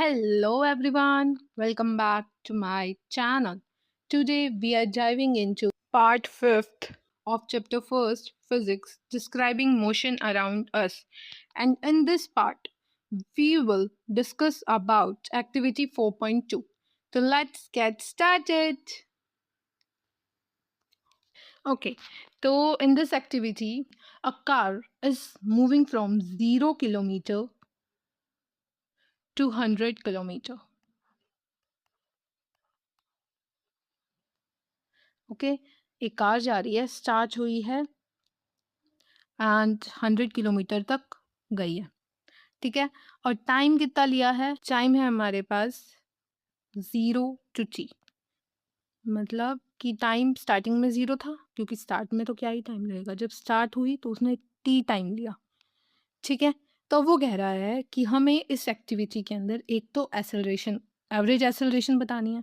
Hello everyone, welcome back to my channel. Today we are diving into part 5th of chapter 1st Physics describing motion around us. And in this part we will discuss about activity 4.2. So let's get started. Okay, so in this activity a car is moving from 0 kilometer to 100 kilometer. Okay एक car जा रही है, start हुई है and 100 kilometre तक गई है, ठीक है। और टाइम कितना लिया है? टाइम है हमारे पास 0 to t, मतलब कि टाइम स्टार्टिंग में 0 था, क्योंकि स्टार्ट में तो क्या ही टाइम लगेगा, जब स्टार्ट हुई तो उसने t टाइम लिया, ठीक है। तो वो कह रहा है कि हमें इस एक्टिविटी के अंदर एक तो एसेलरेशन, एवरेज एसेलरेशन बतानी है,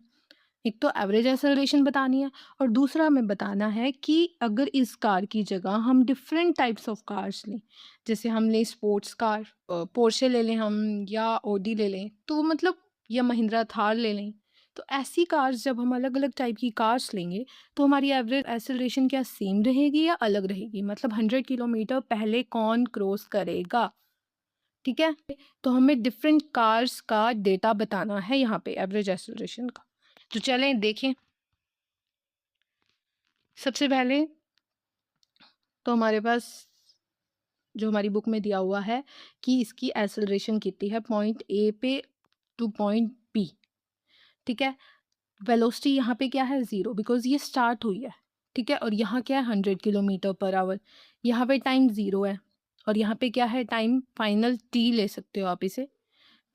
एक तो एवरेज एक्सेलरेशन बतानी है, और दूसरा हमें बताना है कि अगर इस कार की जगह हम डिफरेंट टाइप्स ऑफ कार्स लें, जैसे हम लें स्पोर्ट्स कार, पोर्शे ले लें हम, या ओडी ले लें, तो मतलब या महिंद्रा थार ले लें, तो ऐसी कार्स जब हम अलग अलग टाइप की कार्स लेंगे तो हमारी एवरेज एक्सेलरेशन क्या सेम रहेगी या अलग रहेगी, मतलब 100 किलोमीटर पहले कौन क्रॉस करेगा, ठीक है। तो हमें डिफरेंट कार्स का डेटा बताना है यहाँ पे एवरेज एक्सेलरेशन का। तो चलें देखें। सबसे पहले तो हमारे पास जो हमारी बुक में दिया हुआ है कि इसकी एक्सेलरेशन कितनी है पॉइंट ए पे टू पॉइंट बी, ठीक है। वेलोसिटी यहाँ पे क्या है? 0, बिकॉज ये स्टार्ट हुई है, ठीक है। और यहाँ क्या है? 100 किलोमीटर पर आवर। यहाँ पे टाइम 0 है, और यहाँ पे क्या है? टाइम फाइनल टी ले सकते हो आप इसे,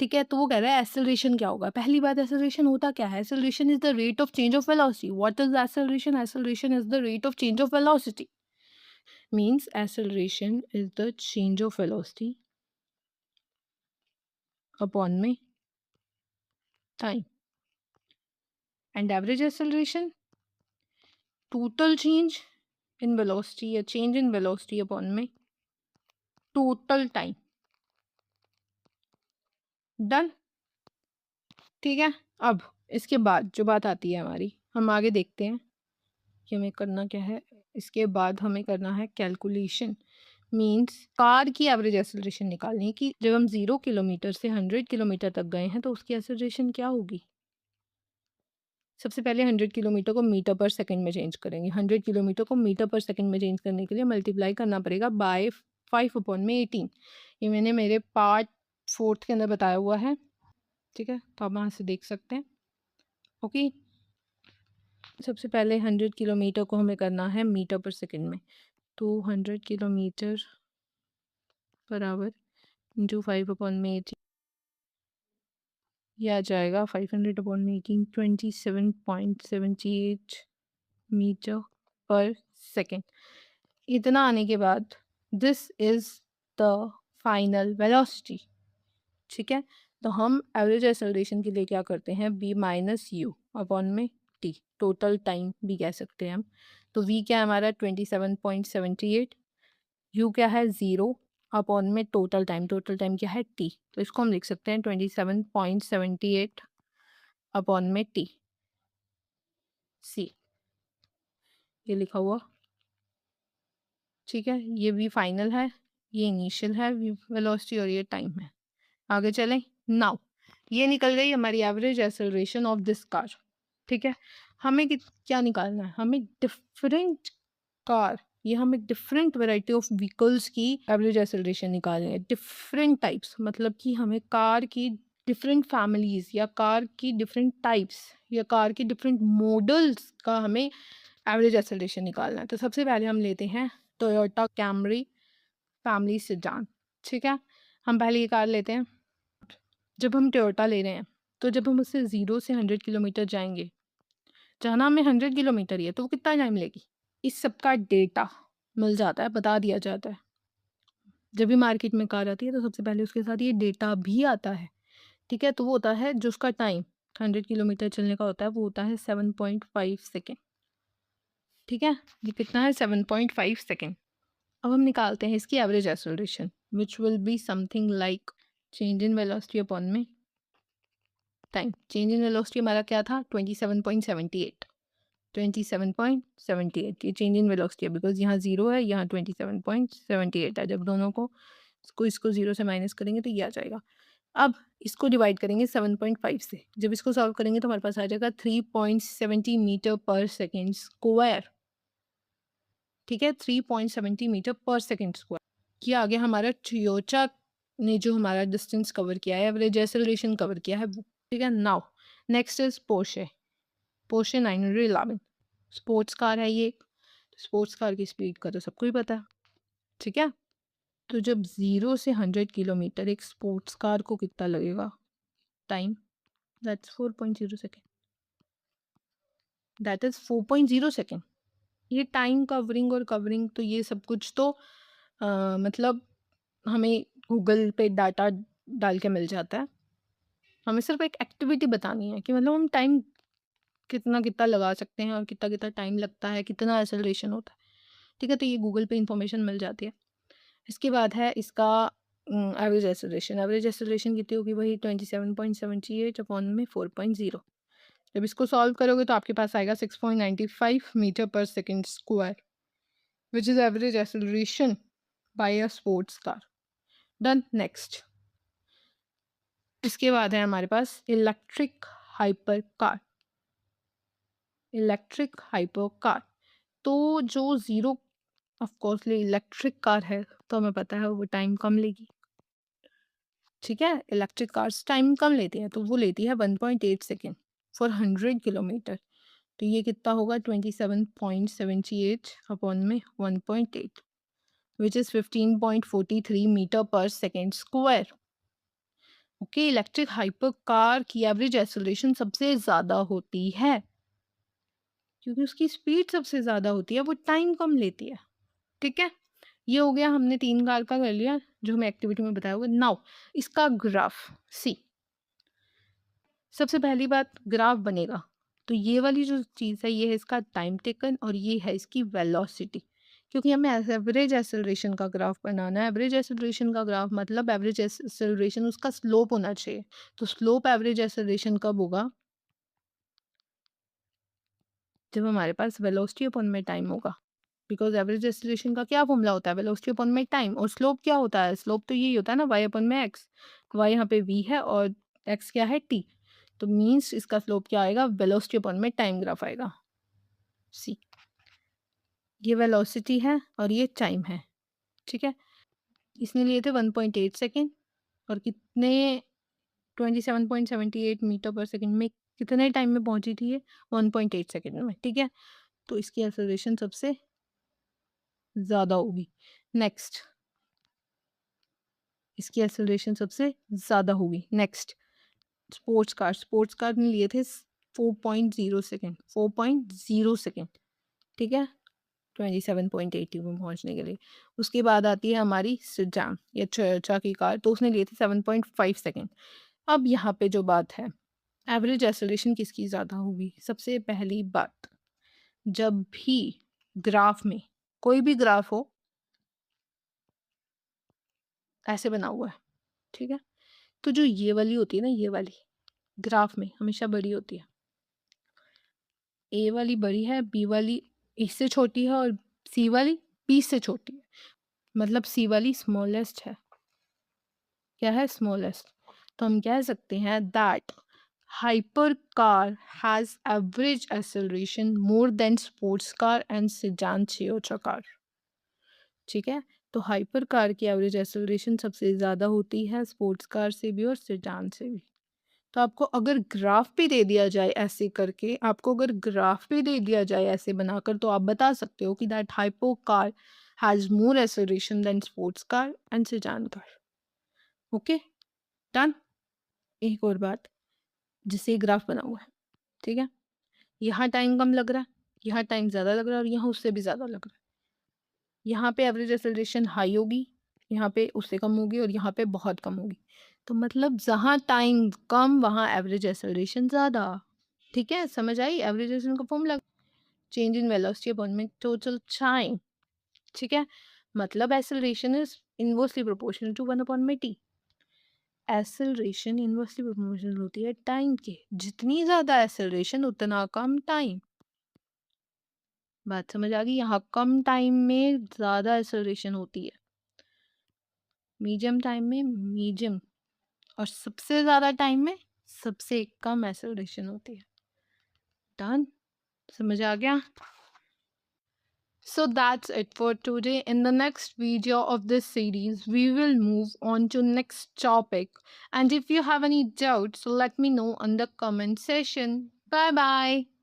ठीक है। तो वो कह रहा है एक्सेलरेशन क्या होगा। पहली बात, एक्सेलरेशन होता क्या है? Acceleration is the rate of change of velocity. What is acceleration? Acceleration is the rate of change of velocity, means acceleration is the change of velocity upon में time, and average acceleration total change in velocity या change in velocity upon में total time। Done, ठीक है। अब इसके बाद जो बात आती है हमारी, हम आगे देखते हैं कि हमें करना क्या है। इसके बाद हमें करना है कैलकुलेशन, मीन्स कार की एवरेज एक्सेलरेशन निकालनी कि जब हम 0 किलोमीटर से 100 किलोमीटर तक गए हैं तो उसकी एक्सेलरेशन क्या होगी। सबसे पहले 100 किलोमीटर को मीटर पर सेकंड में चेंज करेंगे। 100 किलोमीटर को मीटर पर सेकंड में चेंज करने के लिए मल्टीप्लाई करना पड़ेगा बाय 5/18। ये मैंने मेरे पार्ट 4th के अंदर बताया हुआ है, ठीक है, तो आप वहाँ से देख सकते हैं। ओके, सबसे पहले 100 किलोमीटर को हमें करना है मीटर पर सेकंड में, तो 100 किलोमीटर पर आवर इंटू 5/18, ये आ जाएगा 500/18, 27.78 मीटर पर सेकेंड। इतना आने के बाद this is the final velocity, ठीक है। तो हम एवरेज एक्सेलरेशन के लिए क्या करते हैं? v माइनस यू अपॉन में t, टोटल टाइम भी कह सकते हैं हम। तो v क्या है हमारा? 27.78, u क्या है? 0 अपॉन में टोटल टाइम, टोटल टाइम क्या है? t, तो इसको हम लिख सकते हैं 27.78 अपॉन में t, c, ये लिखा हुआ, ठीक है। ये v फाइनल है, ये इनिशियल है वेलोसिटी, और ये टाइम है। आगे चलें। नाउ ये निकल गई हमारी average acceleration of this car, ठीक है। हमें क्या निकालना है? हमें डिफरेंट कार, ये हमें डिफरेंट वैरायटी ऑफ व्हीकल्स की एवरेज एक्सेलरेशन निकालनी है। डिफरेंट टाइप्स मतलब कि हमें कार की डिफरेंट फैमिलीज, या कार की डिफरेंट टाइप्स, या कार की डिफरेंट मॉडल्स का हमें एवरेज एक्सेलरेशन निकालना है। तो सबसे पहले हम लेते हैं टोयोटा कैमरी फैमिली सेडान, ठीक है। हम पहले ये कार लेते हैं। जब हम टोयोटा ले रहे हैं तो जब हम उससे 0 से 100 किलोमीटर जाएंगे, जाना हमें 100 किलोमीटर ही है, तो वो कितना टाइम लेगी? इस सब का डेटा मिल जाता है, बता दिया जाता है। जब भी मार्केट में कार आती है तो सबसे पहले उसके साथ ये डेटा भी आता है, ठीक है। तो वो होता है जो उसका टाइम 100 किलोमीटर चलने का होता है, वो होता है 7.5 सेकेंड, ठीक है। ये कितना है? 7.5 सेकेंड। अब हम निकालते हैं इसकी average acceleration, which will be something like change in velocity upon में टाइम। चेंज इन वेलोसिटी हमारा क्या था 27.78, 27.78 ये चेंज इन वेलोसिटी है, बिकॉज यहाँ 0 है, यहाँ 27.78 है। जब दोनों को इसको 0 से माइनस करेंगे तो ये आ जाएगा। अब इसको डिवाइड करेंगे 7.5 से, जब इसको सॉल्व करेंगे तो हमारे पास आ जाएगा 3.70 मीटर पर सेकेंड स्क्वायर। ठीक है, 3.70 मीटर पर सेकेंड स्क्वायर। ये आगे हमारा टोयोटा ने जो हमारा डिस्टेंस कवर किया है, एवरेज एक्सेलरेशन कवर किया है वो। ठीक है, now next is Porsche 911 sports car है ये। स्पोर्ट्स कार की स्पीड का तो सबको ही पता है। ठीक है, तो जब 0 से 100 किलोमीटर एक स्पोर्ट्स कार को कितना लगेगा time, that's 4.0 second, that is 4.0 second. ये टाइम कवरिंग और कवरिंग तो ये सब कुछ तो मतलब हमें गूगल पे डाटा डाल के मिल जाता है। हमें सिर्फ एक एक्टिविटी बतानी है कि मतलब हम टाइम कितना कितना लगा सकते हैं और कितना कितना टाइम लगता है, कितना एक्सेलरेशन होता है। ठीक है, तो ये गूगल पे इंफॉर्मेशन मिल जाती है। इसके बाद है इसका एवरेज एक्सेलरेशन। एवरेज एक्सेलरेशन कितनी होगी, वही 27.78 अपॉन में 4.0। जब इसको सॉल्व करोगे तो आपके पास आएगा 6.95 metre per second square, which is average acceleration by a sports car. Done, next. इसके बाद है हमारे पास electric hyper car. Electric hyper car, तो जो ज़ीरो ऑफकोर्सली इलेक्ट्रिक कार है तो हमें पता है वो टाइम कम लेगी। ठीक है, इलेक्ट्रिक कार्स टाइम कम लेती है, तो वो लेती है 1.8 सेकेंड फॉर 100 किलोमीटर। तो ये कितना होगा 27.78 अपॉन में 1.8, which is 15.43 metre per second square. Okay, electric hyper car की एवरेज एक्सेलरेशन सबसे ज़्यादा होती है क्योंकि उसकी स्पीड सबसे ज़्यादा होती है, वो टाइम कम लेती है। ठीक है, ये हो गया, हमने 3 कार का कर लिया जो हमें एक्टिविटी में बताया होगा। नाउ इसका ग्राफ सी। सबसे पहली बात, ग्राफ बनेगा तो ये वाली जो चीज़ है ये है इसका टाइम टेकन और ये है इसकी वेलोसिटी, क्योंकि हमें एवरेज एक्सेलरेशन का ग्राफ बनाना है। एवरेज एक्सेलरेशन का ग्राफ मतलब एवरेज एक्सेलरेशन उसका स्लोप होना चाहिए। तो स्लोप एवरेज एक्सेलरेशन कब होगा, जब हमारे पास वेलोसिटी अपॉन में टाइम होगा। बिकॉज एवरेज एक्सेलरेशन का क्या फॉर्मूला होता है, वेलोसिटी अपॉन में टाइम। और स्लोप क्या होता है, स्लोप तो यही होता है ना, वाई अपॉन में एक्स। वाई यहाँ पे वी है और एक्स क्या है टी। तो मीन्स इसका स्लोप क्या आएगा, वेलोसिटी अपॉन में टाइम ग्राफ आएगा। सी, ये वेलोसिटी है और ये टाइम है। ठीक है, इसने लिए थे 1.8 सेकेंड और कितने 27.78 मीटर पर सेकेंड में कितने टाइम में पहुंची थी ये 1.8 सेकेंड में। ठीक है, तो इसकी एक्सेलरेशन सबसे ज़्यादा होगी। नेक्स्ट, इसकी एक्सेलरेशन सबसे ज़्यादा होगी। नेक्स्ट, स्पोर्ट्स कार ने लिए थे 4.0 सेकेंड, 4.0 सेकेंड। ठीक है, 27.80 में पहुंचने के लिए। उसके बाद आती है हमारी सिडान या टोयोटा की कार, तो उसने लिए थे 7.5 सेकेंड। अब यहाँ पे जो बात है, एवरेज एक्सेलरेशन किसकी ज़्यादा होगी। सबसे पहली बात, जब भी ग्राफ में कोई भी ग्राफ हो ऐसे बना हुआ है, ठीक है, तो जो ये वाली होती है ना, ये वाली ग्राफ में हमेशा बड़ी होती है। ए वाली बड़ी है, बी वाली इससे छोटी है और सी वाली बी से छोटी है। मतलब सी वाली स्मॉलेस्ट है। क्या है, स्मॉलेस्ट। तो हम कह सकते हैं that hyper car has average acceleration more than sports car and sedan Toyota car. ठीक है, तो हाइपर कार की एवरेज एक्सेलरेशन सबसे ज़्यादा होती है स्पोर्ट्स कार से भी और सेडान से भी। तो आपको अगर ग्राफ भी दे दिया जाए ऐसे करके, आपको अगर ग्राफ भी दे दिया जाए ऐसे बनाकर, तो आप बता सकते हो कि that hyper car has more acceleration than sports car and sedan car. Okay, done. एक और बात, जिससे ग्राफ बना हुआ है, ठीक है, यहाँ टाइम कम लग रहा है, यहाँ टाइम ज़्यादा लग रहा है और यहाँ उससे भी ज़्यादा लग रहा है। यहाँ पे एवरेज एक्सेलरेशन हाई होगी, यहाँ पे उससे कम होगी और यहाँ पे बहुत कम होगी। तो मतलब जहाँ टाइम कम वहाँ एवरेज एक्सेलरेशन ज़्यादा। ठीक है, समझ आई एवरेज एक्सेलरेशन का formula, change in velocity upon में टोटल टाइम। ठीक है, मतलब acceleration is inversely proportional to 1 upon में टी। एक्सेलरेशन इनवर्सली प्रोपोर्शनल होती है टाइम के, जितनी ज़्यादा एक्सेलरेशन उतना कम टाइम। बात समझ आ गई? यहाँ कम टाइम में ज़्यादा एक्सेलरेशन होती है, मीडियम टाइम में मीडियम, और सबसे ज़्यादा टाइम में सबसे कम एक्सेलरेशन होती है। डन? समझ आ गया? So that's it for today. In the next video of this series, we will move on to next topic. And if you have any doubts, let me know on the comment section. Bye bye.